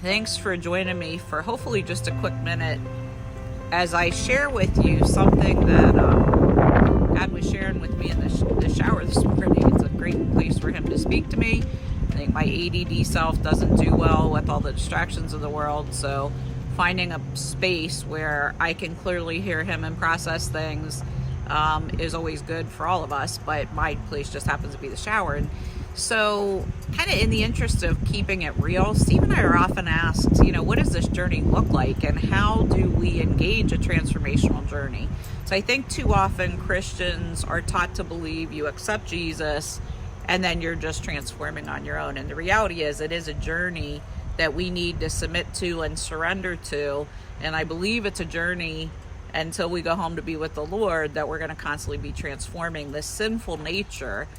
Thanks for joining me for hopefully just a quick minute as I share with you something that God was sharing with me in the shower this morning. It's a great place for Him to speak to me. I think my ADD self doesn't do well with all the distractions of the world, so finding a space where I can clearly hear Him and process things is always good for all of us, but my place just happens to be the shower. And so, kind of in the interest of keeping it real, Steve and I are often asked, what does this journey look like and how do we engage a transformational journey? So I think too often Christians are taught to believe you accept Jesus and then you're just transforming on your own. And the reality is it is a journey that we need to submit to and surrender to. And I believe it's a journey until we go home to be with the Lord that we're going to constantly be transforming this sinful nature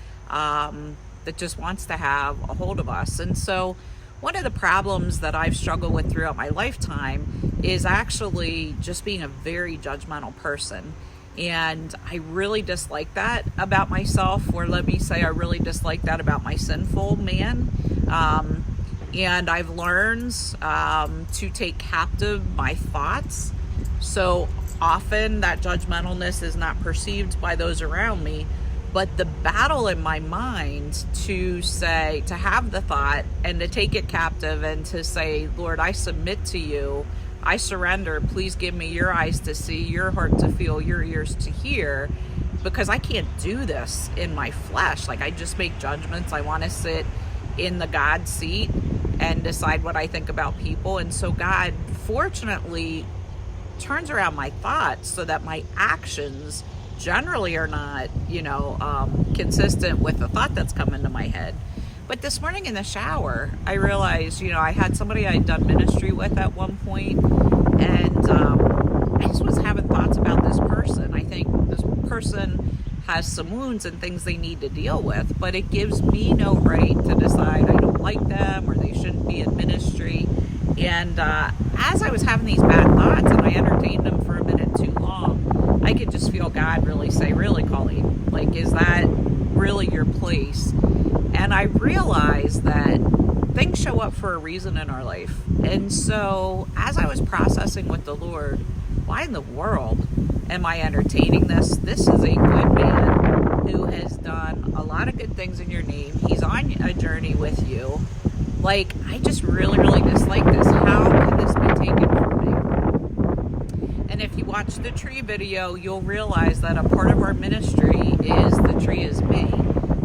that just wants to have a hold of us. And so one of the problems that I've struggled with throughout my lifetime is actually just being a very judgmental person. And I really dislike that about myself, or let me say I really dislike that about my sinful man. And I've learned to take captive my thoughts. So often that judgmentalness is not perceived by those around me, but the battle in my mind to have the thought and to take it captive and to say, Lord, I submit to you, I surrender, please give me your eyes to see, your heart to feel, your ears to hear, because I can't do this in my flesh. Like, I just make judgments. I want to sit in the God seat and decide what I think about people. And so God, fortunately, turns around my thoughts so that my actions generally are not, consistent with the thought that's come into my head. But this morning in the shower, I realized, I had somebody I had done ministry with at one point, and I just was having thoughts about this person. I think this person has some wounds and things they need to deal with, but it gives me no right to decide I don't like them or they shouldn't be in ministry. And as I was having these bad thoughts and I entertained them for a minute too long, I could just feel God really say, really, Colleen, like, is that really your place? And I realized that things show up for a reason in our life. And so as I was processing with the Lord, why in the world am I entertaining this? This is a good man who has done a lot of good things in your name. He's on a journey with you. Like, I just really, really dislike this. How can this be taken from me? And if you watch the tree video, you'll realize that a part of our ministry is the tree is me.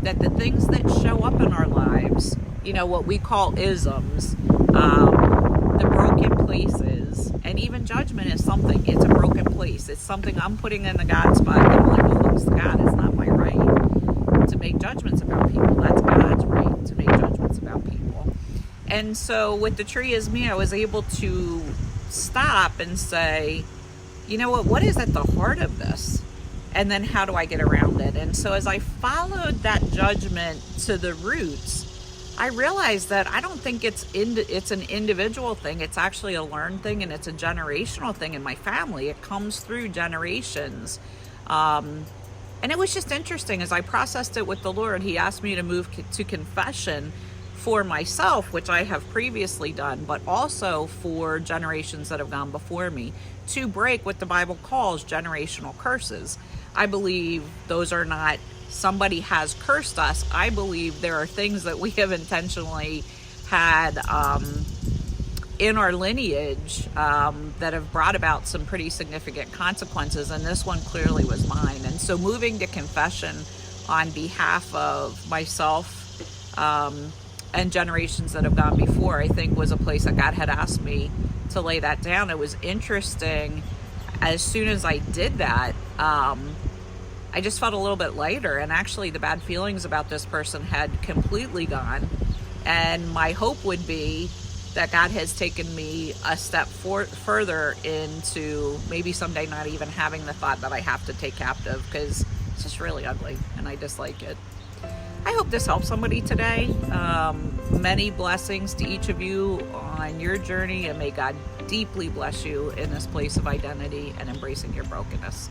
That the things that show up in our lives, what we call isms, the broken places, and even judgment is something. It's a broken place. It's something I'm putting in the God spot that only belongs to God. It's not my right to make judgments about people. That's God's right to make judgments about people. And so with the tree is me, I was able to stop and say, what is at the heart of this? And then how do I get around it? And so as I followed that judgment to the roots, I realized that I don't think it's an individual thing. It's actually a learned thing, and it's a generational thing in my family. It comes through generations. And it was just interesting. As I processed it with the Lord, He asked me to move to confession for myself, which I have previously done, but also for generations that have gone before me, to break what the Bible calls generational curses. I believe those are not somebody has cursed us. I believe there are things that we have intentionally had in our lineage that have brought about some pretty significant consequences, and this one clearly was mine. And so moving to confession on behalf of myself and generations that have gone before, I think was a place that God had asked me to lay that down. It was interesting. As soon as I did that, I just felt a little bit lighter, and actually the bad feelings about this person had completely gone. And my hope would be that God has taken me a step further into maybe someday not even having the thought that I have to take captive, because it's just really ugly and I dislike it. I hope this helps somebody today. Many blessings to each of you on your journey, and may God deeply bless you in this place of identity and embracing your brokenness.